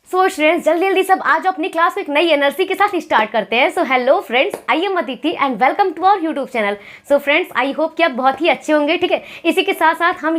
So students जल्दी जल्दी सब आज अपनी क्लास को एक नई एनर्जी के साथ स्टार्ट करते हैं। So hello friends, I am Aditi and welcome to our YouTube channel. So friends, I hope कि आप बहुत ही अच्छे होंगे। ठीक है, इसी के साथ साथ हम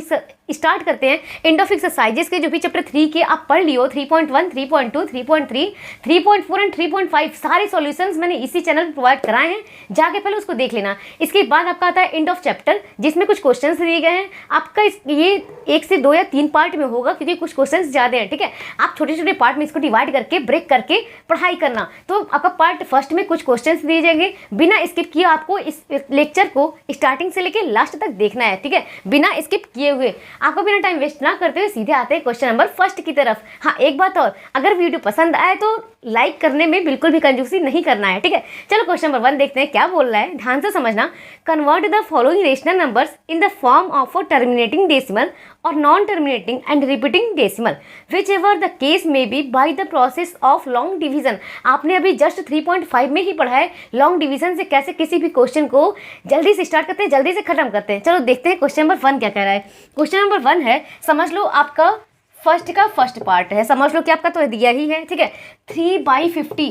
स्टार्ट करते हैं एंड ऑफ एक्सरसाइजेस के जो भी चैप्टर 3 के आप पढ़ लियो, 3.1, 3.2, 3.3, 3.4 एंड 3.5 सारे सॉल्यूशंस मैंने इसी चैनल पर प्रोवाइड कराए हैं, जाके पहले उसको देख लेना। इसके बाद आपका आता है एंड ऑफ चैप्टर, जिसमें कुछ क्वेश्चन दिए गए हैं। आपका ये 1 से 2 या 3 पार्ट में होगा, क्योंकि कुछ क्वेश्चन ज़्यादा हैं। ठीक है, आप छोटे छोटे पार्ट में इसको डिवाइड करके ब्रेक करके पढ़ाई करना। तो आपका पार्ट फर्स्ट में कुछ क्वेश्चंस दिए जाएंगे, बिना स्किप किए आपको इस लेक्चर को स्टार्टिंग से लेके लास्ट तक देखना है। ठीक है, बिना स्किप किए हुए, आपको बिना टाइम वेस्ट ना करते हुए सीधे आते हैं क्वेश्चन नंबर फर्स्ट की तरफ। हाँ, एक बात और, अगर वीडियो पसंद आए तो लाइक करने में बिल्कुल भी कंजूसी नहीं करना है। ठीक है, चलो क्वेश्चन नंबर 1 देखते हैं क्या बोल रहा है, ध्यान से समझना। Convert the following rational numbers in the form of a terminating decimal और non terminating and repeating decimal whichever the case may be by the process of long division. आपने अभी जस्ट 3.5 में ही पढ़ा है लॉन्ग डिवीजन से कैसे किसी भी क्वेश्चन को जल्दी से स्टार्ट करते हैं, जल्दी से खत्म करते हैं। चलो देखते हैं क्वेश्चन नंबर 1 क्या कह रहा है। क्वेश्चन नंबर 1 है, समझ लो आपका फर्स्ट का फर्स्ट पार्ट है, समझ लो कि आपका तो दिया ही है। ठीक है, 3/50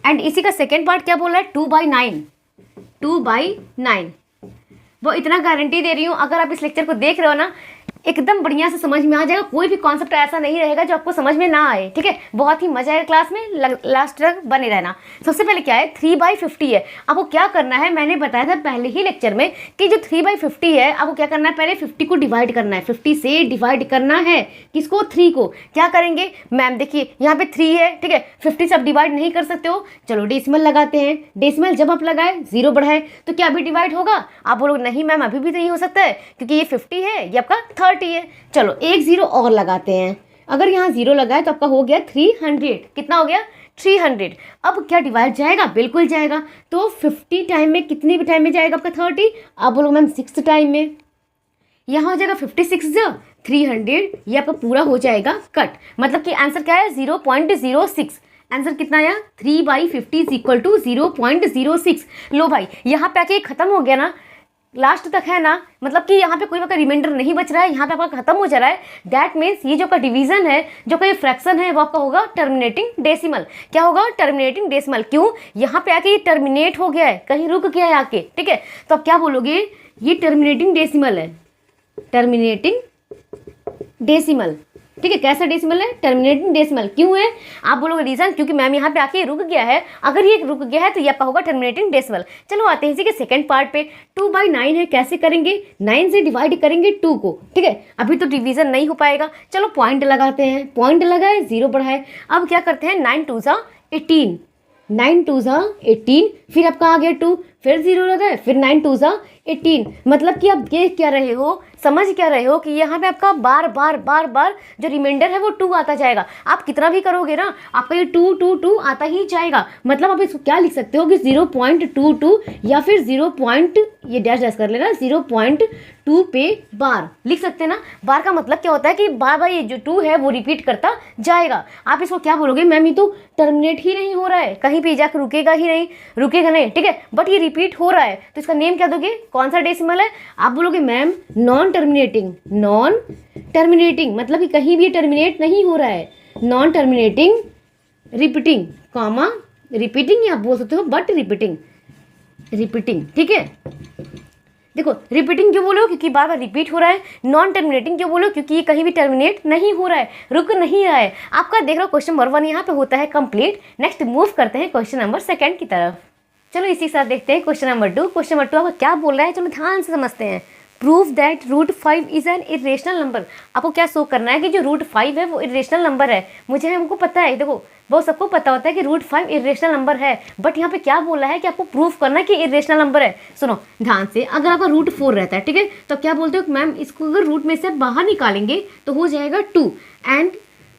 एंड इसी का सेकेंड पार्ट क्या बोल रहा है, 2/9। 2/9 वो इतना गारंटी दे रही हूँ, अगर आप इस लेक्चर को देख रहे हो ना, एकदम बढ़िया से समझ में आ जाएगा। कोई भी कॉन्सेप्ट ऐसा नहीं रहेगा जो आपको समझ में ना आए। ठीक है, बहुत ही मजा आएगा क्लास में, लास्ट तक बने रहना। सबसे पहले क्या है, 3/50 है। आपको क्या करना है, मैंने बताया था पहले ही लेक्चर में कि जो 3/50 है, आपको क्या करना है, पहले 50 को डिवाइड करना है। 50 से डिवाइड करना है किसको, 3 को। क्या करेंगे मैम, देखिए यहाँ पे 3 है। ठीक है, 50 से आप डिवाइड नहीं कर सकते हो, चलो डेसिमल लगाते हैं। डेसिमल जब आप लगाए 0 बढ़ाए तो क्या अभी डिवाइड होगा? आप बोलोगे नहीं मैम, अभी भी नहीं हो सकता है, क्योंकि ये 50 है, ये आपका 30 है। चलो एक 0 और लगाते हैं। अगर यहाँ 0 लगाए तो आपका हो गया 300। कितना हो गया, 300। अब क्या डिवाइड जाएगा? बिल्कुल जाएगा। तो 50 टाइम में कितने भी टाइम में जाएगा आपका 30? आप बोलो मैम 6 टाइम में। यहाँ हो जाएगा 56 300, ये आपका पूरा हो जाएगा कट। मतलब कि आंसर क्या है, 0.06। आंसर कितना आया, 3/50 इज इक्वल टू 0.06। लो भाई, यहाँ पे आके खत्म हो गया ना, लास्ट तक है ना, मतलब कि यहाँ पे कोई आपका रिमाइंडर नहीं बच रहा है, यहाँ पे आपका खत्म हो जा रहा है। दैट मीन्स ये जो आपका डिवीजन है, जो का ये फ्रैक्शन है, वो आपका होगा टर्मिनेटिंग डेसिमल। क्या होगा, टर्मिनेटिंग डेसिमल। क्यों, यहाँ पे आके ये टर्मिनेट हो गया है, कहीं रुक गया है आके। ठीक है, तो आप क्या बोलोगे, ये टर्मिनेटिंग डेसिमल है, टर्मिनेटिंग डेसिमल। ठीक है, कैसा डेसिमल है, टर्मिनेटिंग डेसिमल। क्यों है, आप बोलोगे रीजन, क्योंकि मैम यहाँ पे आके रुक गया है। अगर ये रुक गया है तो ये आपका होगा टर्मिनेटिंग डेसिमल। चलो आते हैं इसी के सेकंड पार्ट पे। 2/9 है, कैसे करेंगे, 9 से डिवाइड करेंगे 2 को। ठीक है, अभी तो डिवीजन नहीं हो पाएगा, चलो पॉइंट लगाते हैं। पॉइंट लगाए, 0 बढ़ाए। अब क्या करते हैं, 9 2 18, 9 2 18, फिर आपका आ गया 2, फिर 0 लगाए, फिर 9 2 18। मतलब कि आप देख क्या रहे हो, समझ क्या रहे हो कि यहाँ पे आपका बार बार जो रिमाइंडर है वो 2 आता जाएगा। आप कितना भी करोगे ना, आपका ये 2 2 2 आता ही जाएगा। मतलब आप इसको क्या लिख सकते हो कि 0.22 या फिर 0. ये डैश कर लेना, 0.2 पे बार लिख सकते हैं ना। बार का मतलब क्या होता है कि बार बार ये जो 2 है वो रिपीट करता जाएगा। आप इसको क्या बोलोगे, मैम ये तो टर्मिनेट ही नहीं हो रहा है, कहीं पे जाकर रुकेगा ही नहीं, रुकेगा नहीं। ठीक है, बट ये रिपीट हो रहा है, तो इसका नेम क्या दोगे, कौन सा डेसिमल है? आप बोलोगे ma'am non terminating. Non terminating मतलब कि कहीं भी टर्मिनेट नहीं हो रहा है। Non terminating repeating, comma repeating आप बोल सकते हो, बट रिपीटिंग। ठीक है, देखो रिपीटिंग क्यों बोलो, क्योंकि बार बार रिपीट हो रहा है। नॉन टर्मिनेटिंग क्यों बोलो, क्योंकि ये कहीं भी टर्मिनेट नहीं हो रहा है, रुक नहीं रहा है। आपका देख लो क्वेश्चन नंबर 1 यहाँ पे होता है कंप्लीट। नेक्स्ट मूव करते हैं क्वेश्चन नंबर 2 की तरफ। चलो इसी के साथ देखते हैं क्वेश्चन नंबर 2। क्वेश्चन नंबर 2 आपको क्या बोल रहा है, चलो ध्यान से समझते हैं। Prove that √5 is an irrational number. आपको क्या शो करना है कि जो √5 है वो इरेशनल नंबर है। मुझे हमको पता है, देखो वो सबको पता होता है कि √5 इरेशनल नंबर है, बट यहाँ पे क्या बोला है कि आपको प्रूव करना है कि इरेशनल नंबर है। सुनो ध्यान से, अगर आपका √4 रहता है, ठीक है, तो क्या बोलते हो मैम इसको अगर रूट में से बाहर निकालेंगे तो हो जाएगा 2, and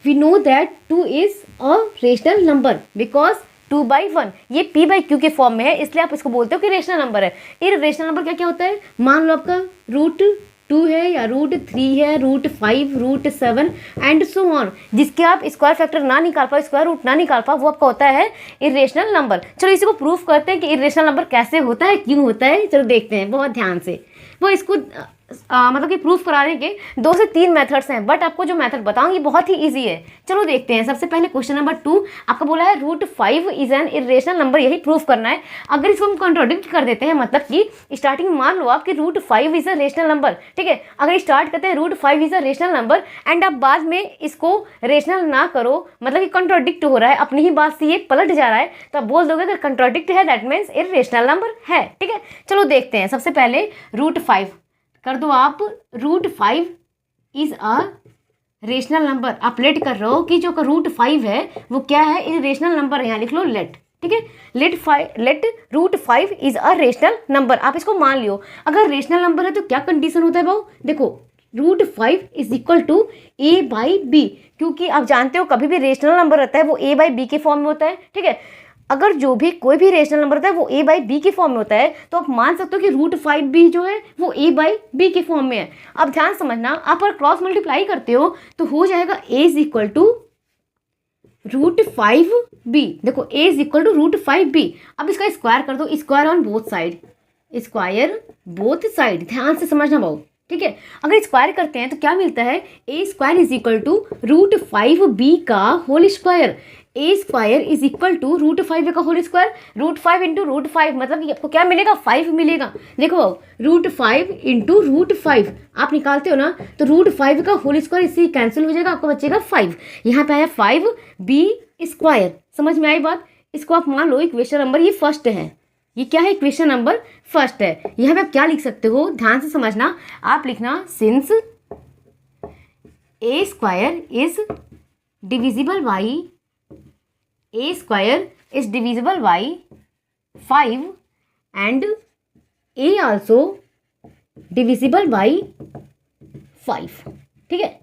we know that 2 is a rational number because 2/1 ये p/q के फॉर्म में है, इसलिए आप इसको बोलते हो कि रेशनल नंबर है। इरेशनल नंबर क्या क्या होता है, मान लो आपका √2 है या √3 है, √5, √7 एंड सो ऑन, जिसके आप स्क्वायर फैक्टर ना निकाल पाओ, स्क्वायर रूट ना निकाल पाओ, वो आपका होता है इरेशनल नंबर। चलो इसी को प्रूफ करते हैं कि इरेशनल नंबर कैसे होता है, क्यों होता है। चलो देखते हैं बहुत ध्यान से। वो इसको मतलब कि प्रूफ कराने के 2 से 3 मेथड्स हैं, बट आपको जो मेथड बताऊंगी बहुत ही इजी है। चलो देखते हैं। सबसे पहले क्वेश्चन नंबर 2 आपका बोला है √5 इज एन इरेशनल नंबर, यही प्रूफ करना है। अगर इसको हम कॉन्ट्रोडिक्ट कर देते हैं, मतलब कि स्टार्टिंग मान लो आप कि √5 इज अ रेशनल नंबर, ठीक है। अगर स्टार्ट करते हैं √5 is a rational number and आप बाद में इसको रेशनल ना करो, मतलब कि कॉन्ट्रोडिक्ट हो रहा है, अपनी ही बात से ये पलट जा रहा है, तो आप बोल दोगे अगर कॉन्ट्रोडिक्ट है दैट मीन्स इरेशनल नंबर है, ठीक है। चलो देखते हैं। सबसे पहले √5 कर दो आप, √5 इज अ रेशनल नंबर। आप लेट कर रहे हो कि जो √5 है वो क्या है, इज रेशनल नंबर है, यहाँ लिख लो लेट, ठीक है। Let √5 is a rational number, आप इसको मान लियो। अगर रेशनल नंबर है तो क्या कंडीशन होता है भाऊ, देखो √5 इज इक्वल टू a/b, क्योंकि आप जानते हो कभी भी रेशनल नंबर रहता है वो a/b के फॉर्म में होता है, ठीक है। अगर जो भी कोई भी रेशनल नंबर होता है वो a/b के फॉर्म में होता है, तो आप मान सकते हो कि √5 भी जो है वो a/b के फॉर्म में है। अब ध्यान समझना, आप अगर क्रॉस मल्टीप्लाई करते हो तो हो जाएगा a is equal to √5b। देखो a is equal to √5b। अब इसका स्क्वायर कर दो, square on both side, square both side, ध्यान से समझना भाऊ, ठीक है। अगर स्क्वायर करते हैं तो क्या मिलता है, a² is equal to √5b का whole square. a² is equal to √5 का होल स्क्वायर, √5 इंटू √5 मतलब कि आपको क्या मिलेगा, 5 मिलेगा। देखो √5 इंटू √5 आप निकालते हो ना, तो √5 का होल स्क्वायर इससे कैंसिल हो जाएगा, आपको बचेगा 5। यहाँ पे आया 5b²। समझ में आई बात। इसको आप मान लो इक्वेशन नंबर ये फर्स्ट है, ये क्या है, इक्वेशन नंबर फर्स्ट है। यहाँ पे आप क्या लिख सकते हो, ध्यान से समझना, आप लिखना since a² is divisible by a² is divisible by 5 and a also divisible by 5, ठीक है।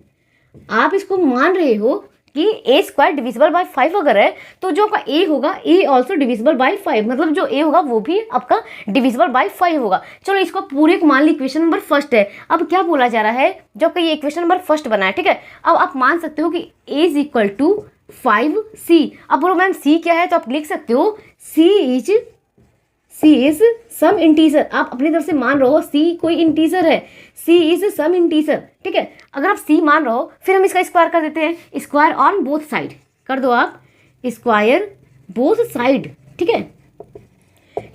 आप इसको मान रहे हो कि a² डिविजिबल बाय 5 अगर है तो जो आपका a होगा a ऑल्सो डिविजिबल बाय 5, मतलब जो a होगा वो भी आपका डिविजिबल बाय 5 होगा। चलो इसको पूरे को मान ली इक्वेशन नंबर फर्स्ट है। अब क्या बोला जा रहा है, जो आपका ये इक्वेशन नंबर फर्स्ट बना है, ठीक है। अब आप मान सकते हो कि a is equal to 5c। अब बोलो मैम c क्या है, तो आप लिख सकते हो c इज सम इंटीजर। आप अपनी तरफ से मान रहे हो c कोई इंटीजर है, c इज सम इंटीजर, ठीक है। अगर आप c मान रहे हो फिर हम इसका स्क्वायर कर देते हैं, स्क्वायर ऑन बोथ साइड कर दो आप, स्क्वायर बोथ साइड, ठीक है।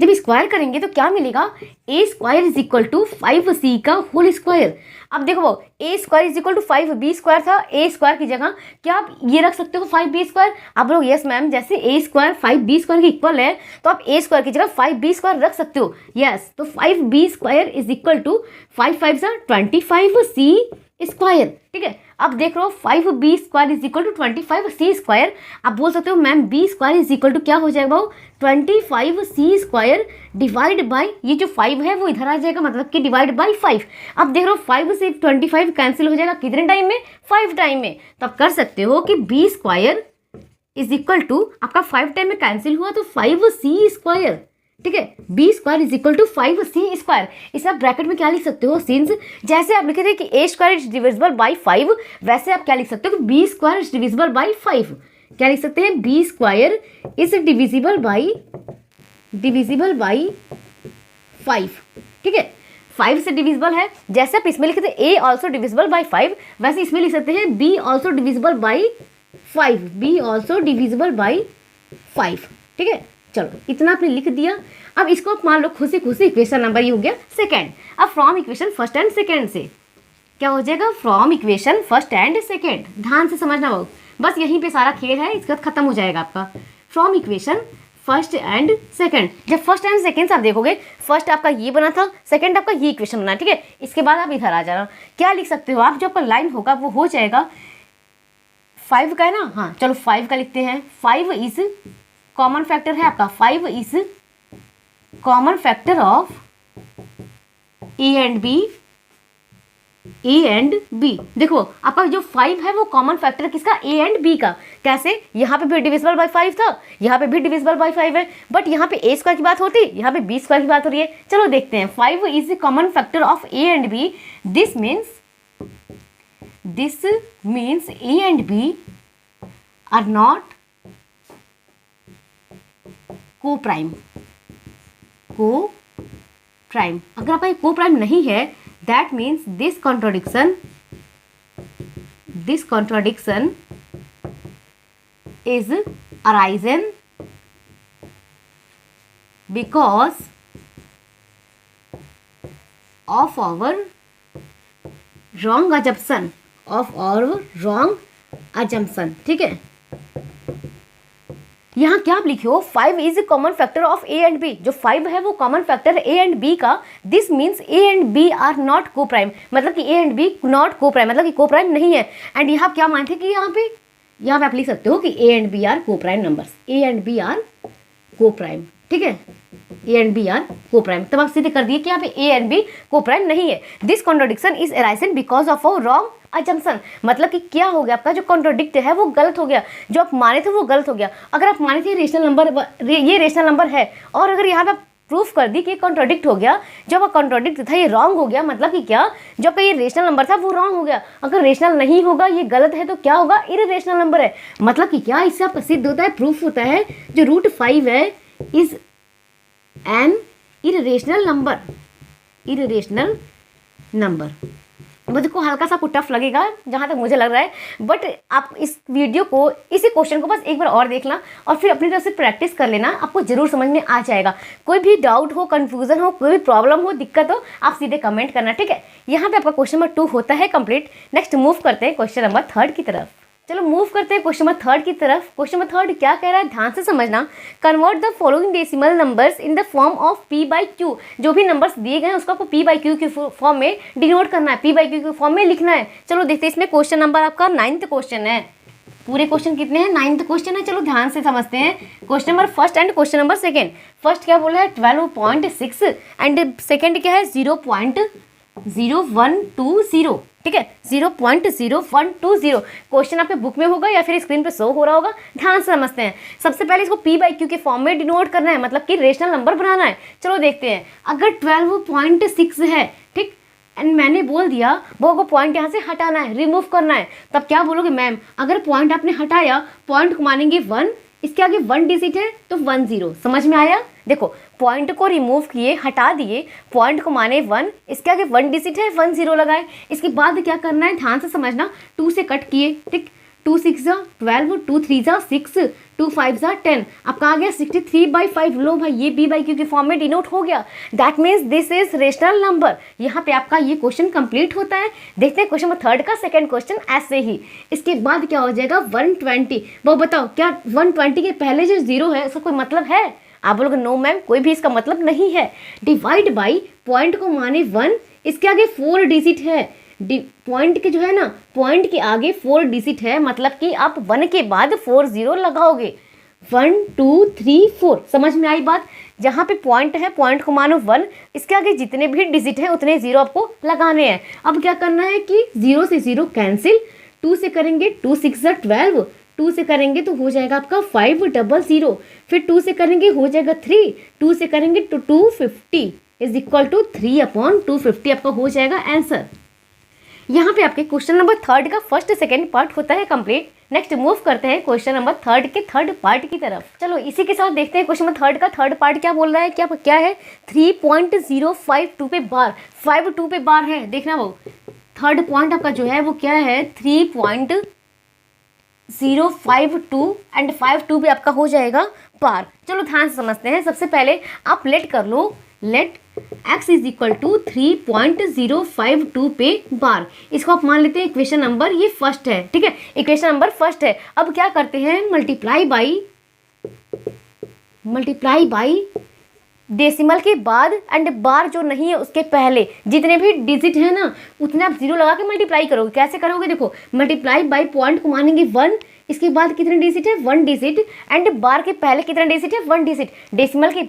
जब स्क्वायर करेंगे तो क्या मिलेगा, a² is equal to 5c का होल स्क्वायर। अब देखो वो a² is equal to 5b² था, a² की जगह क्या आप ये रख सकते हो 5b²। आप लोग यस मैम, जैसे a² 5b² के इक्वल है तो आप a² की जगह 5b² रख सकते हो, यस। तो 5b² is equal to 5 5 25c², ठीक है। अब देख रहे हो 5b² is equal to 25c²। आप बोल सकते हो ma'am b² is equal to क्या हो जाएगा भाव, 25c² डिवाइड बाई ये जो 5 है वो इधर आ जाएगा, मतलब कि डिवाइड बाई 5। अब देख रहे हो 5 से 25 कैंसिल हो जाएगा कितने टाइम में, 5 टाइम में। तो आप कर सकते हो कि b² इज इक्वल टू आपका 5 टाइम में कैंसिल हुआ तो 5c², ठीक है। b² is equal to 5c²। इसे आप ब्रैकेट में क्या लिख सकते हो, सिंस जैसे आप लिखे थे कि a² इज डिविजिबल बाई 5, वैसे आप क्या लिख सकते हो कि b² इज डिविजिबल बाई 5। क्या लिख सकते हैं, b² इज डिविजिबल बाई 5, ठीक है। 5 से डिविजिबल है, जैसे आप इसमें लिखे थे a ऑल्सो डिविजिबल बाई 5, वैसे इसमें लिख सकते हैं b also divisible by 5, b also divisible by 5, ठीक है। चलो इतना आपने लिख दिया। अब इसको आप मान लो खुशी खुशी इक्वेशन नंबर ये हो गया सेकंड। अब from equation first and second से क्या हो जाएगा, from equation first and second, ध्यान से समझना भाव, बस यहीं पे सारा खेल है, इसके बाद खत्म हो जाएगा आपका। From equation first and second, जब फर्स्ट एंड सेकंड आप देखोगे, फर्स्ट आपका ये बना था, सेकंड आपका ये इक्वेशन बना, ठीक है। इसके बाद आप इधर आ जाना, क्या लिख सकते हो आप, जो आपका लाइन होगा वो हो जाएगा 5 का है ना, हाँ चलो 5 का लिखते हैं। 5 इज कॉमन फैक्टर है आपका, 5 is common factor of A and B. देखो आपका जो 5 है वो कॉमन फैक्टर किसका, ए एंड बी का। कैसे, यहाँ पे भी डिविजिबल बाय 5 था, यहाँ पे भी डिविजिबल बाय 5 है, बट यहाँ पे a² की बात होती, यहाँ पे b² की बात हो रही है। चलो देखते हैं, 5 is common factor of A and B. This means A and B are not coprime. अगर आपका को प्राइम नहीं है that means this contradiction is arisen because of our wrong assumption, ठीक है। यहाँ क्या आप लिखे हो, 5 is a common factor of A and B. जो 5 है वो कॉमन फैक्टर है ए एंड बी का। This means A and B are not coprime, मतलब कि A and B not coprime, मतलब कि को प्राइम नहीं है। एंड यहाँ क्या मानते हैं कि यहाँ पे आप लिख सकते हो कि A and B are coprime numbers, A and B are coprime, ठीक है। A and B are coprime, तब आप सीधे कर दिए कि यहाँ पे A and B coprime नहीं है। This contradiction is arisen because of a wrong assumption, मतलब कि क्या हो गया, आपका जो कॉन्ट्रोडिक्ट है वो गलत हो गया, जो आप माने थे वो गलत हो गया। अगर आप माने थे रेशनल नंबर, ये रेशनल नंबर है, और अगर यहाँ पे प्रूफ कर दी कि कॉन्ट्रोडिक्ट हो गया, जब कॉन्ट्रोडिक्ट था ये रॉन्ग हो गया, मतलब कि क्या, जो आपका ये रेशनल नंबर था वो रॉन्ग हो गया। अगर रेशनल नहीं होगा, ये गलत है, तो क्या होगा, इररेशनल नंबर है। मतलब कि क्या, इससे आपका सिद्ध होता है, प्रूफ होता है, जो √5 है इज एन इररेशनल नंबर। मुझको हल्का सा कुछ टफ लगेगा जहाँ तक मुझे लग रहा है, बट आप इस वीडियो को, इसी क्वेश्चन को बस एक बार और देखना और फिर अपनी तरफ से प्रैक्टिस कर लेना, आपको जरूर समझ में आ जाएगा। कोई भी डाउट हो, कंफ्यूजन हो, कोई भी प्रॉब्लम हो, दिक्कत हो, आप सीधे कमेंट करना, ठीक है। यहाँ पे आपका क्वेश्चन नंबर 2 होता है कंप्लीट। नेक्स्ट मूव करते हैं क्वेश्चन नंबर 3 की तरफ। चलो मूव करते हैं क्वेश्चन नंबर 3 की तरफ। क्वेश्चन नंबर 3 क्या कह रहा है, ध्यान से समझना। Convert the following decimal numbers in the form of p/q। जो भी नंबर्स दिए गए हैं उसको आपको p/q के फॉर्म में डिनोट करना है, p/q के फॉर्म में लिखना है। चलो देखते हैं, इसमें क्वेश्चन नंबर आपका 9th क्वेश्चन है। पूरे क्वेश्चन कितने हैं, 9th क्वेश्चन है। चलो ध्यान से समझते हैं question number 1 and question number 2। First क्या बोला है, 12.6 एंड सेकेंड क्या है 0.0120, ठीक है, 0.0120। क्वेश्चन आपके बुक में होगा या फिर स्क्रीन पे शो हो रहा होगा, ध्यान से समझते हैं। सबसे पहले इसको p/q के फॉर्म में डिनोट करना है, मतलब कि रेशनल नंबर बनाना है। चलो देखते हैं, अगर 12.6 है, ठीक, एंड मैंने बोल दिया वो पॉइंट यहाँ से हटाना है, रिमूव करना है, तब क्या बोलोगे मैम, अगर पॉइंट आपने हटाया, पॉइंट को मानेंगे 1, इसके आगे 1 डिजिट है तो 10। समझ में आया? देखो, पॉइंट को रिमूव किए, हटा दिए, पॉइंट को माने 1, इसके आगे 1 डिजिट है, 10 लगाए। इसके बाद क्या करना है, ध्यान से समझना, 2 से कट किए, ठीक, 2 6 12, 2 3 6, 2 5 10, आपका आ गया 63/5। लो भाई, ये p/q के फॉर्म में डिनोट हो गया। That means this is rational number. यहाँ पे आपका ये क्वेश्चन कंप्लीट होता है। देखते हैं क्वेश्चन नंबर 3 का सेकंड क्वेश्चन ऐसे ही। इसके बाद क्या हो जाएगा, 120। वो बताओ, क्या 120 के पहले जो 0 है उसका कोई मतलब है? आप बोलोगे नो मैम, कोई भी इसका मतलब नहीं है। डिवाइड बाई, पॉइंट को माने 1, इसके आगे 4 डिजिट है, पॉइंट के जो है ना, पॉइंट के आगे 4 डिजिट है, मतलब कि आप 1 के बाद 4 0 लगाओगे। 1 2 3 4, समझ में आई बात? जहाँ पे पॉइंट है, पॉइंट को मानो 1, इसके आगे जितने भी डिजिट है उतने 0 आपको लगाने हैं। अब क्या करना है कि 0 से 0 कैंसिल, 2 से करेंगे 2 6 12, 2 से करेंगे तो हो जाएगा आपका 500, फिर 2 से करेंगे हो जाएगा 3, 2 से करेंगे तो 250 इज इक्वल टू 3/250 आपका हो जाएगा आंसर। यहाँ पे आपके क्वेश्चन नंबर 3 का फर्स्ट सेकंड पार्ट होता है कंप्लीट। नेक्स्ट मूव करते हैं क्वेश्चन नंबर 3 के थर्ड पार्ट की तरफ। चलो इसी के साथ देखते हैं क्वेश्चन नंबर 3 का थर्ड पार्ट क्या बोल रहा है, क्या है 3.052 पे बार, 52 पे बार है। देखना वो थर्ड पॉइंट आपका जो है वो क्या है 3.052 एंड 52 पे आपका हो जाएगा बार। चलो ध्यान से समझते हैं। सबसे पहले आप लेट कर लो, let x is equal to 3.052 पे बार। इसको आप मान लेते हैं इक्वेशन नंबर ये फर्स्ट है, ठीक है, इक्वेशन नंबर फर्स्ट है। अब क्या करते हैं, मल्टीप्लाई बाई डेसिमल के बाद एंड बार जो नहीं है उसके पहले जितने भी डिजिट है ना उतने आप 0 लगा के मल्टीप्लाई करोगे। कैसे करोगे, देखो मल्टीप्लाई बाई पॉइंट को मानेंगे 1, इसके बाद कितने डिजिट है 1 डिजिट, एंड बार के पहले कितने डिजिट है 1 डिजिट, डेसिमल के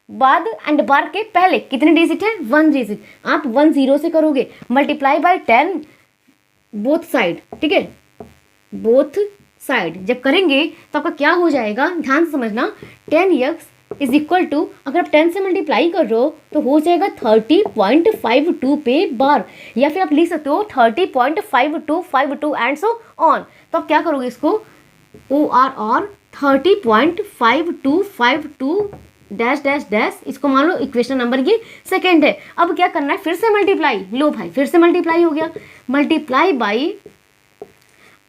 बाद एंड बार के पहले कितने डिजिट है 1 डिजिट। आप 1 0 से करोगे, मल्टीप्लाई बाय 10 बोथ साइड, ठीक है, बोथ साइड जब करेंगे तो आपका क्या हो जाएगा, ध्यान से समझना, 10x इज इक्वल टू, अगर आप 10 से मल्टीप्लाई कर रहे हो तो हो जाएगा 30.52 पे बार, या फिर आप लिख सकते हो 30.5252 एंड सो ऑन। तो आप क्या करोगे, इसको OR 30.5252 डैश डैश डैश, इसको मान लो इक्वेशन नंबर ये सेकेंड है। अब क्या करना है, फिर से मल्टीप्लाई, लो भाई फिर से मल्टीप्लाई हो गया, मल्टीप्लाई बाई,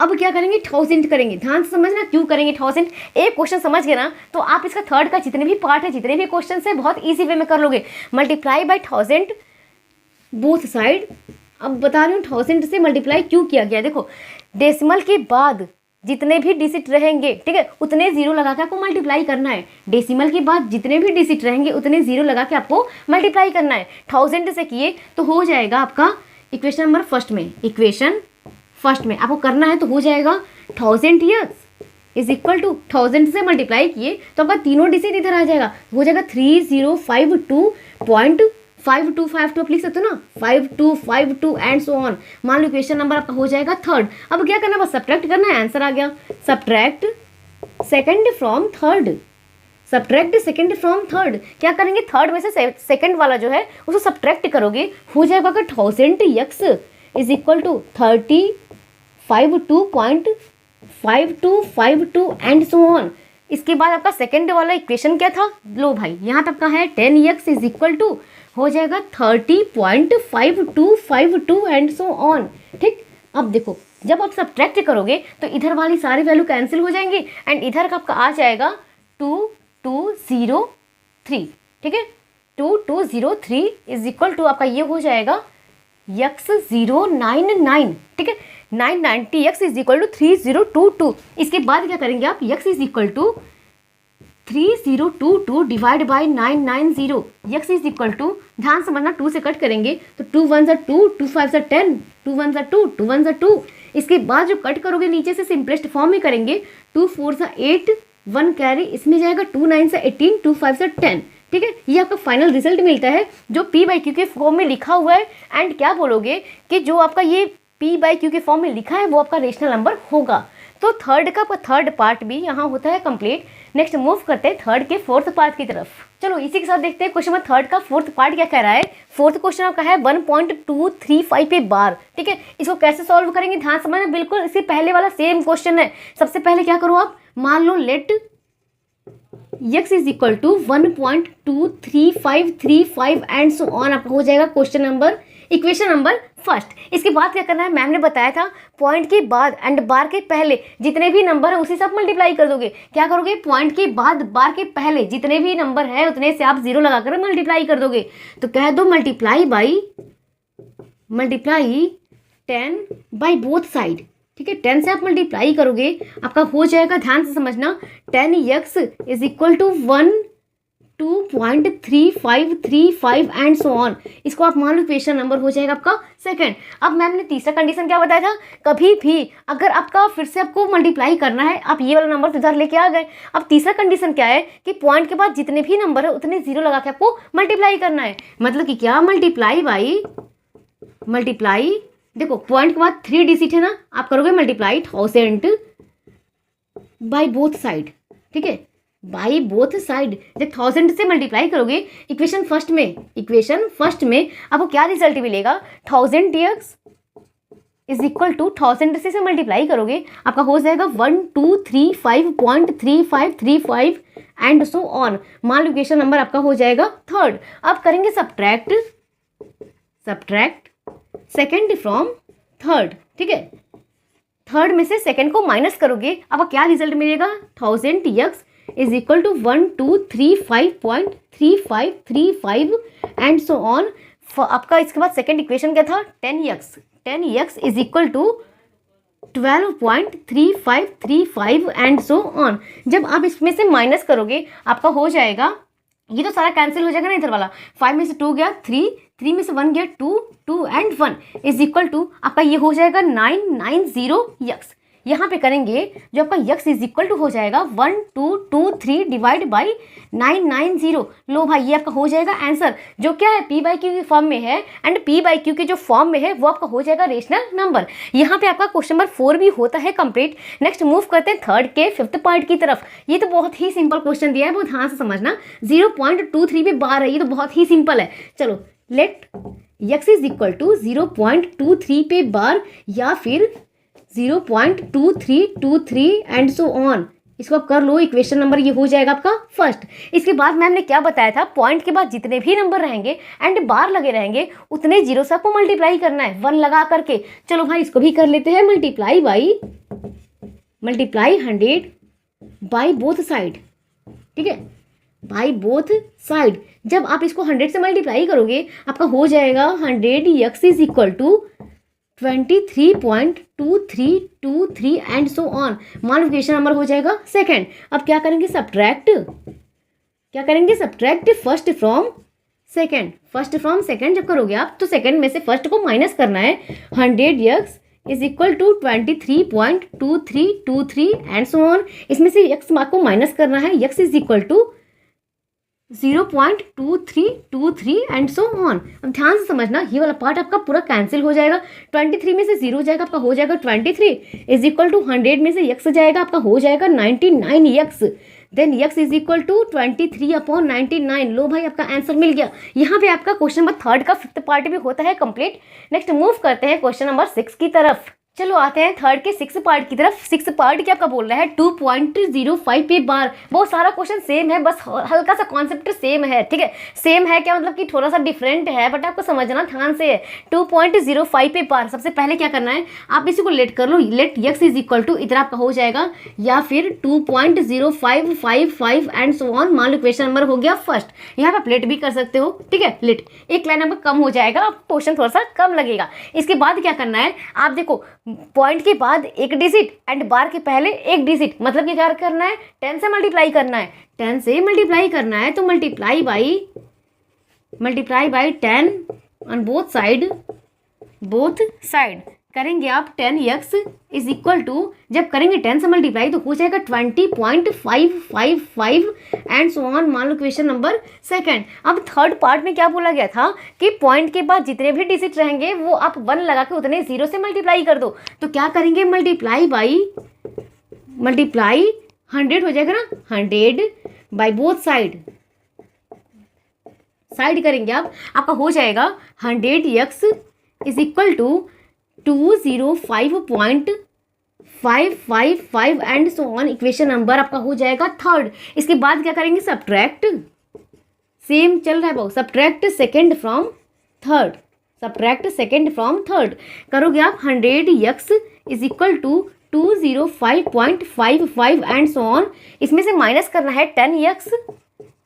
अब क्या करेंगे 1000 करेंगे। ध्यान से समझना क्यों करेंगे 1000। एक क्वेश्चन समझ गए ना तो आप इसका थर्ड का जितने भी पार्ट है, जितने भी क्वेश्चन है, बहुत इजी वे में कर लोगे। Multiply by 1000 both side. अब बता रही हूँ 1000 से मल्टीप्लाई क्यों किया गया। देखो डेसिमल के बाद जितने भी डिजिट रहेंगे, ठीक है, उतने जीरो लगा के आपको मल्टीप्लाई करना है। डेसिमल के बाद जितने भी डिजिट रहेंगे उतने जीरो लगा के आपको मल्टीप्लाई करना है। 1000 से किए तो हो जाएगा आपका इक्वेशन नंबर फर्स्ट में, इक्वेशन फर्स्ट में आपको करना है तो हो जाएगा 1000 ईयर्स इज इक्वल टू 1000 से मल्टीप्लाई किए तो आपका तीनों डिजिट इधर आ जाएगा, हो जाएगा 3052.5252 आप लिख सकते हो ना, 5252 एंड सो ऑन। मान लो इक्वेशन नंबर आपका हो जाएगा थर्ड। अब क्या करना है, बस सब्ट्रैक्ट करना है, आंसर आ गया। Subtract second from third, subtract second from third. क्या करेंगे, थर्ड में से सेकंड वाला जो है उसको सब्ट्रैक्ट करोगे, हो जाएगा 1000 x is equal to 3052.5252 and so on. इसके बाद आपका सेकंड वाला इक्वेशन क्या था, लो भाई यहाँ तक का है 10x इज इक्वल टू हो जाएगा 30.5252 एंड सो ऑन। ठीक, अब देखो जब आप सब्ट्रैक्ट करोगे तो इधर वाली सारी वैल्यू कैंसिल हो जाएंगी एंड इधर का आपका आ जाएगा 2203। ठीक है, 2203 इज इक्वल टू आपका ये हो जाएगा x099। ठीक है, 990x इज इक्वल टू 3022। इसके बाद क्या करेंगे आप, x is equal to 3022 divide by 990, x is equal to, ध्यान समझना 2 से कट करेंगे तो 2 1 2, 2 5 10, 2 1 2, 2 1 2। इसके बाद जो कट करोगे नीचे से सिंपलेस्ट फॉर्म में करेंगे, 2 4 8, 1 कैरी इसमें जाएगा, 2 9 18, 2 5 10। ठीक है, ये आपका फाइनल रिजल्ट मिलता है जो P बाई क्यू के फॉर्म में लिखा हुआ है। एंड क्या बोलोगे कि जो आपका ये P बाई क्यू के फॉर्म में लिखा है वो आपका रेशनल नंबर होगा। तो थर्ड का थर्ड पार्ट भी यहाँ होता है कंप्लीट। नेक्स्ट मूव करते हैं थर्ड के फोर्थ पार्ट की तरफ। चलो इसी के साथ देखते हैं क्वेश्चन नंबर थर्ड का फोर्थ पार्ट क्या कह रहा है। फोर्थ क्वेश्चन आपका है 1.235 पे बार। ठीक है, इसको कैसे सॉल्व करेंगे, ध्यान समझना, बिल्कुल इससे पहले वाला सेम क्वेश्चन है। सबसे पहले क्या करो आप, मान लो let x is equal to 1.23535 and so on, आपका हो जाएगा question number, equation number first. इसके बाद क्या करना है, मैम ने बताया था पॉइंट के बाद एंड बार के पहले जितने भी नंबर है उसी से आप मल्टीप्लाई कर दोगे। क्या करोगे, पॉइंट के बाद बार के पहले जितने भी नंबर है उतने से आप जीरो लगाकर मल्टीप्लाई कर दोगे। तो कह दो मल्टीप्लाई 10 बाई बोथ साइड। ठीक है, 10 से आप मल्टीप्लाई करोगे आपका हो जाएगा, ध्यान से समझना, 10x is equal to 2.3535 and so on. इसको आप मान लो इक्वेशन नंबर हो जाएगा आपका सेकंड। अब मैम ने तीसरा कंडीशन क्या बताया था, कभी भी अगर आपका फिर से आपको मल्टीप्लाई करना है, आप ये वाला नंबर इधर लेके आ गए। अब तीसरा कंडीशन क्या है कि पॉइंट के बाद जितने भी नंबर है उतने जीरो लगा के आपको मल्टीप्लाई करना है। मतलब कि क्या, मल्टीप्लाई देखो पॉइंट के बाद 3 डिजिट है ना, आप करोगे मल्टीप्लाई 1000 बाई बोथ साइड। ठीक है, बाई बोथ साइड जब 1000 से मल्टीप्लाई करोगे इक्वेशन फर्स्ट में आपको क्या रिजल्ट मिलेगा, 1000x इज इक्वल टू 1000 से मल्टीप्लाई करोगे आपका हो जाएगा 1235.3535 एंड सो ऑन। मान लो इक्वेशन नंबर आपका हो जाएगा थर्ड। अब करेंगे सब्ट्रैक्ट सेकेंड फ्रॉम थर्ड। ठीक है, थर्ड में से सेकेंड को माइनस करोगे आपका क्या रिजल्ट मिलेगा, 1000x is equal to 1235.3535 and so on. आपका इसके बाद सेकेंड इक्वेशन क्या था, 10x is equal to 12.3535 and so on. जब आप इसमें से माइनस करोगे आपका हो जाएगा, ये तो सारा कैंसिल हो जाएगा ना, इधर वाला 5 में से 2 गया 3 में से 1 गया 2 एंड 1 इज इक्वल टू आपका ये हो जाएगा 990x। यहाँ पे करेंगे जो आपका x इज इक्वल टू हो जाएगा 1223 डिवाइड बाई 990। लो भाई ये आपका हो जाएगा आंसर, जो क्या है P बाई क्यू के फॉर्म में है एंड P बाई क्यू के जो फॉर्म में है वो आपका हो जाएगा रेशनल नंबर। यहाँ पे आपका क्वेश्चन नंबर 4 भी होता है कंप्लीट। नेक्स्ट मूव करते हैं थर्ड के फिफ्थ पार्ट की तरफ। ये तो बहुत ही सिंपल क्वेश्चन दिया है, बहुत ध्यान से समझना। 0.23 पे बार है, ये तो बहुत ही सिंपल है। चलो let x is equal to 0.23 पे बार या फिर 0.2323 एंड सो ऑन। इसको आप कर लो, इक्वेशन नंबर ये हो जाएगा आपका फर्स्ट। इसके बाद मैम ने क्या बताया था, पॉइंट के बाद जितने भी नंबर रहेंगे एंड बार लगे रहेंगे उतने जीरो से आपको मल्टीप्लाई करना है 1 लगा करके। चलो भाई इसको भी कर लेते हैं, मल्टीप्लाई 100 बाई बोथ साइड, ठीक है, बाई बोथ साइड। जब आप इसको 100 से मल्टीप्लाई करोगे आपका हो जाएगा 100x is equal to 23.2323 and so on. Multiplication number हो जाएगा सेकंड। अब क्या करेंगे, सब्ट्रैक्ट फर्स्ट फ्रॉम सेकंड। जब करोगे आप तो सेकंड में से फर्स्ट को माइनस करना है। 100x is equal to 23.2323 and so on. इसमें से x मार्क को माइनस करना है, x is equal to 0.2323 and so on. अब ध्यान से समझना, ये वाला पार्ट आपका पूरा कैंसिल हो जाएगा। 23 में से 0 जाएगा आपका हो जाएगा 23 इज इक्वल टू 100 में से x जाएगा आपका हो जाएगा 99x। Then x is equal to 23/99। लो भाई आपका आंसर मिल गया। यहाँ पे आपका क्वेश्चन नंबर 3 का 5th पार्ट भी होता है कंप्लीट। नेक्स्ट मूव करते हैं क्वेश्चन नंबर 6 की तरफ। चलो आते हैं 3rd के 6th पार्ट की तरफ। 6th पार्ट क्या आपका बोल रहा है 2.05 पे बार। बहुत सारा क्वेश्चन सेम है, बस हल्का सा कॉन्सेप्ट सेम है, ठीक है। सेम है क्या मतलब कि थोड़ा सा डिफरेंट है, बट आपको समझना ध्यान से है। 2.05 पे बार। सबसे पहले क्या करना है, आप इसी को लेट कर लो, let x is equal to इतना आपका हो जाएगा, या फिर 2.0555 एंड सो ऑन। मान लो क्वेश्चन नंबर हो गया फर्स्ट। यहाँ पे आप लेट भी कर सकते हो, ठीक है। लेट एक लाइन आपका कम हो जाएगा, आप क्वेश्चन थोड़ा सा कम लगेगा। इसके बाद क्या करना है, आप देखो पॉइंट के बाद एक डिजिट एंड बार के पहले एक डिजिट, मतलब कि क्या करना है 10 से मल्टीप्लाई करना है। 10 से मल्टीप्लाई करना है तो multiply by 10 on both side करेंगे आप। 10x इज इक्वल टू, जब करेंगे 10 से मल्टीप्लाई तो हो जाएगा 20.555 एंड सो ऑन। मान लो क्वेश्चन नंबर सेकंड। अब 3rd पार्ट में क्या बोला गया था कि पॉइंट के बाद जितने भी डिजिट रहेंगे वो आप 1 लगा के उतने 0 से मल्टीप्लाई कर दो। तो क्या करेंगे, मल्टीप्लाई 100 हो जाएगा ना, 100 बाई बोथ साइड करेंगे आप, आपका हो जाएगा 100x is equal to 205.555 and so on. Equation number आपका हो जाएगा 3rd। इसके बाद क्या करेंगे, सब्ट्रैक्ट, सेम चल रहा है बहुत, सब्ट्रैक्ट सेकंड फ्रॉम थर्ड करोगे आप। 100x is equal to 205.55 and so on. इसमें से माइनस करना है 10x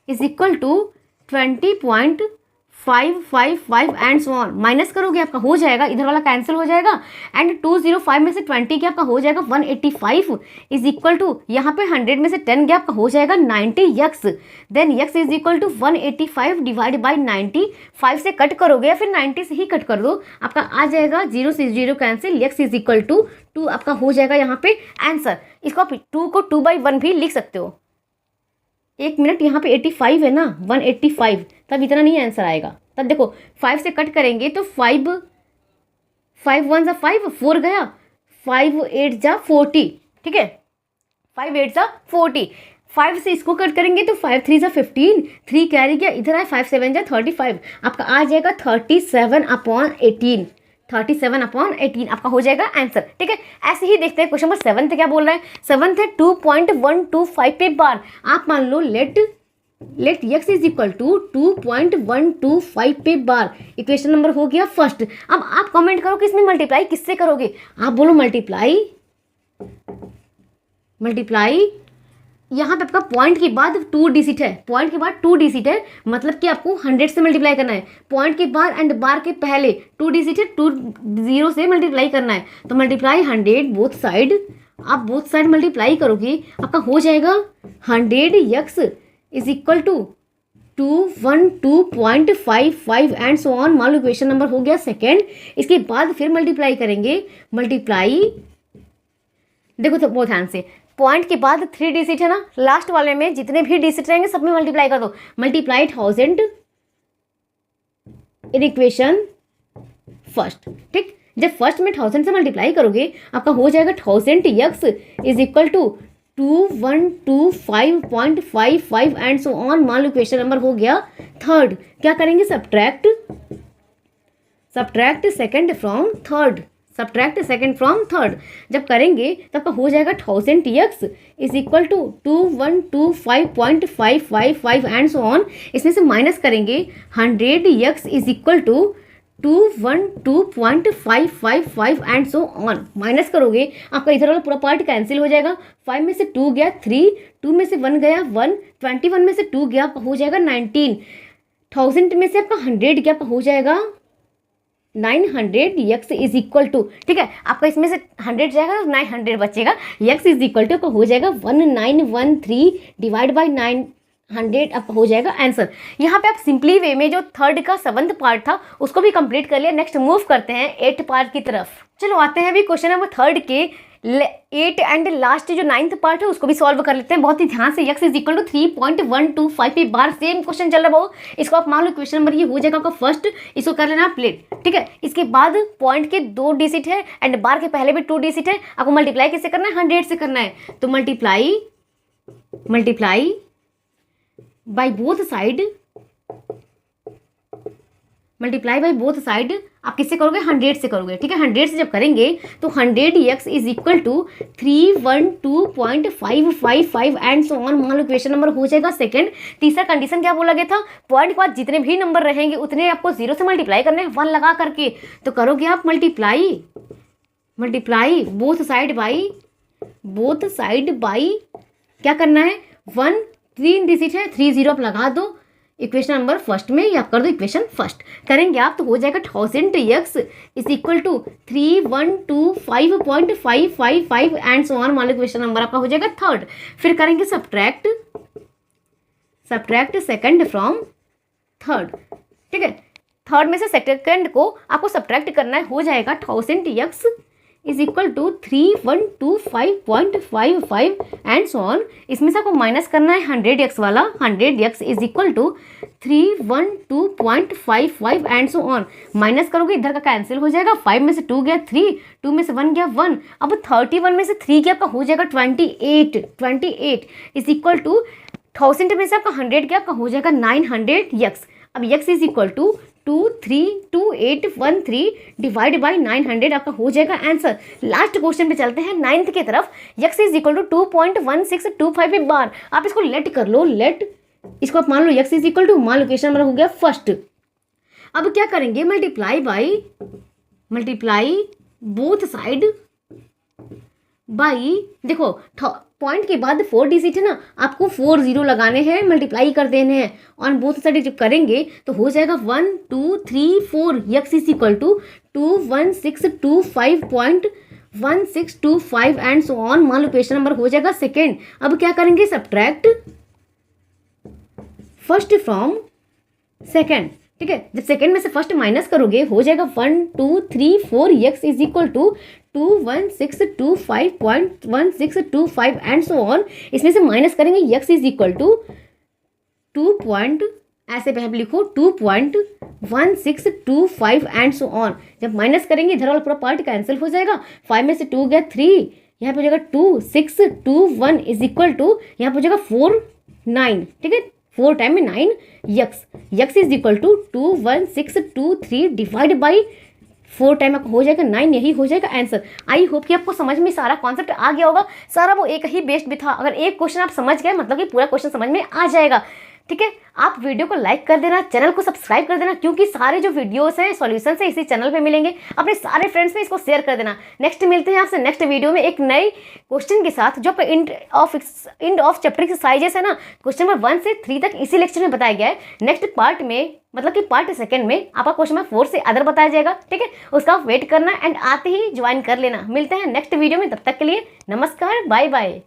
is equal to 20.555 and so on. Minus करोगे आपका हो जाएगा, इधर वाला कैंसिल हो जाएगा एंड 205 में से 20 गया आपका हो जाएगा 185 इज इक्वल टू, यहाँ पे 100 में से 10 गया आपका हो जाएगा 90x। Then x is equal to 185 divide by 90। 5 से कट करोगे या फिर 90 से ही कट कर दो, आपका आ जाएगा 0 से 0 cancel, x is equal to 2 आपका हो जाएगा यहाँ पे आंसर। इसको आप 2 को 2/1 भी लिख सकते हो। एक मिनट, यहाँ पे 85 है ना, 185, तब इतना नहीं आंसर आएगा। तब देखो 5 से कट करेंगे तो 5 1 जा 5, 4 गया, 5 8 जा 40, ठीक है, 5 8 जा 40। 5 से इसको कट करेंगे तो 5 3 जा 15, 3 कैरी गया, इधर आए 5 7 जा 35, आपका आ जाएगा 37/18। 37/18 आपका हो जाएगा आंसर, ठीक है। ऐसे ही देखते हैं क्वेश्चन नंबर 7 क्या बोल रहा है। 7 है 2.125 पे बार। आप मान लो let x is equal to 2.125 पे बार। इक्वेशन नंबर हो गया फर्स्ट। अब आप कमेंट करो कि इसमें मल्टीप्लाई किससे करोगे। आप बोलो मल्टीप्लाई यहाँ पे आपका पॉइंट के बाद 2 डिजिट है, मतलब कि आपको 100 से मल्टीप्लाई करना है। पॉइंट के बाद एंड बार के पहले 2 डिजिट है, 0 से मल्टीप्लाई करना है। तो मल्टीप्लाई 100 बोथ साइड, आप बोथ साइड मल्टीप्लाई करोगे आपका हो जाएगा 100x is equal to 212.55 and so on. मान लो क्वेश्चन नंबर हो गया सेकेंड। इसके बाद फिर मल्टीप्लाई करेंगे, देखो तो बहुत ध्यान से, पॉइंट के बाद 3 डिजिट है ना, लास्ट वाले में जितने भी डिजिट रहेंगे सब में मल्टीप्लाई कर दो। मल्टीप्लाई 1000 इन इक्वेशन फर्स्ट, ठीक। जब फर्स्ट में 1000 से मल्टीप्लाई करोगे आपका हो जाएगा 1000x is equal to 2125.55 and so on. मान लो क्वेश्चन नंबर हो गया 3rd। क्या करेंगे, subtract second from subtract second from third. जब करेंगे तब आपका हो जाएगा 1000x is equal to 2125.555 and so on. इसमें से माइनस करेंगे 100x is equal to 212.555 and so on. Minus करोगे आपका इधर वाला पूरा पार्ट कैंसिल हो जाएगा। 5 में से 2 गया 3, 2 में से 1 गया 1, 21 में से 2 गया आपका हो जाएगा 19, 1000 में से आपका 100 गया आपका हो जाएगा 900x इज इक्वल टू, ठीक है, आपका इसमें से 100 जाएगा 900 बचेगा, x इज इक्वल टू आपका हो जाएगा 1913 डिवाइड बाई 900 आपका हो जाएगा आंसर। यहाँ पे आप सिंपली वे में जो थर्ड का 7th पार्ट था उसको भी कंप्लीट कर लिया। नेक्स्ट मूव करते हैं 8th पार्ट की तरफ। चलो आते हैं अभी क्वेश्चन नंबर 3 के 8 एंड लास्ट जो 9th पार्ट है उसको भी सॉल्व कर लेते हैं बहुत ही ध्यान से। x is equal to 3.125 bar same question चल रहा है वो, इसको आप मान लो क्वेश्चन नंबर ये हो जाएगा आपका फर्स्ट, इसको कर लेना प्लेट, ठीक है। इसके बाद पॉइंट के 2 डिजिट है एंड बार के पहले भी 2 डिजिट है, आपको मल्टीप्लाई किससे करना है 100 से करना है, तो multiply by both side, multiply by both side आप किससे करोगे 100 से करोगे, ठीक है। 100 से जब करेंगे तो 100x is equal to 312.555 and so on. मान लो क्वेश्चन नंबर हो जाएगा सेकंड। तीसरा कंडीशन क्या बोला गया था, पॉइंट के बाद जितने भी नंबर रहेंगे उतने आपको 0 से मल्टीप्लाई करने हैं 1 लगा करके, तो करोगे आप मल्टीप्लाई बोथ साइड बाई क्या करना है 1, 3 डिजिट है 30 आप लगा दो इक्वेशन नंबर फर्स्ट में या कर दो इक्वेशन फर्स्ट। करेंगे आप तो हो जाएगा 1000x is equal to 3125.555 and so on. मान लो इक्वेशन नंबर आपका हो जाएगा थर्ड। फिर करेंगे सब्ट्रैक्ट सेकंड फ्रॉम थर्ड, ठीक है। थर्ड में से सेकंड को आपको सब्ट्रैक्ट करना है, हो जाएगा 1000x is equal to 3125.55 and so on. इसमें से आपको माइनस करना है 100x वाला, 100x is equal to 312.55 and so on. Minus करोगे इधर का कैंसिल हो जाएगा, 5 में से 2 गया 3, 2 में से 1 गया 1, अब 31 में से 3 गया आपका हो जाएगा 28 इज इक्वल टू 1000 में से आपका 100 गया आपका हो जाएगा 900x। अब x is equal to 232813 divide by 900 आपका हो जाएगा आंसर। लास्ट क्वेश्चन पे चलते हैं 9th की तरफ। x इज इक्वल टू 2.1625 बार। आप इसको लेट कर लो, इसको आप मान लो x इज इक्वल टू, मान लो क्वेश्चन नंबर हो गया फर्स्ट। अब क्या करेंगे मल्टीप्लाई बोथ साइड बाई, देखो पॉइंट के बाद 4 डिजिट है ना, आपको 4 0 लगाने हैं, मल्टीप्लाई कर देने हैं ऑन बोथ साइड। जब करेंगे तो हो जाएगा 1 2 3 4 x is equal to 21625.1625 and so on. मान लो क्वेश्चन नंबर हो जाएगा सेकेंड। अब क्या करेंगे सब्ट्रैक्ट फर्स्ट फ्रॉम सेकेंड, ठीक है। जब सेकेंड में से फर्स्ट माइनस करोगे हो जाएगा 1 2 3 4 x is equal to 21625.1625 and so on. इसमें से माइनस करेंगे x इज इक्वल टू 2 ऐसे पहले लिखो 2.1625 एंड सो ऑन। जब माइनस करेंगे इधर वाला पूरा पार्ट कैंसिल हो जाएगा, 5 में से 2 गया 3, यहाँ पे हो जाएगा 2 6 2 1 इज इक्वल टू यहाँ पे हो जाएगा 4 9, ठीक है, 4 टाइम में 9 x is equal to 21623 divide by 4 time आपको हो जाएगा 9, यही हो जाएगा आंसर। आई होप कि आपको समझ में सारा कॉन्सेप्ट आ गया होगा। सारा वो एक ही बेस्ड भी था, अगर एक क्वेश्चन आप समझ गए मतलब कि पूरा क्वेश्चन समझ में आ जाएगा, ठीक है। आप वीडियो को लाइक कर देना, चैनल को सब्सक्राइब कर देना, क्योंकि सारे जो वीडियोस हैं सॉल्यूशन से इसी चैनल पे मिलेंगे। अपने सारे फ्रेंड्स में इसको शेयर कर देना। नेक्स्ट मिलते हैं आपसे नेक्स्ट वीडियो में एक नए क्वेश्चन के साथ, जो एंड ऑफ चैप्टर एक्सरसाइजेस है ना, क्वेश्चन नंबर 1 से 3 तक इसी लेक्चर में बताया गया है। नेक्स्ट पार्ट में मतलब कि पार्ट सेकंड में आपका क्वेश्चन नंबर 4 से अदर बताया जाएगा, ठीक है। उसका आप वेट करना एंड आते ही ज्वाइन कर लेना। मिलते हैं नेक्स्ट वीडियो में, तब तक के लिए नमस्कार, बाय बाय।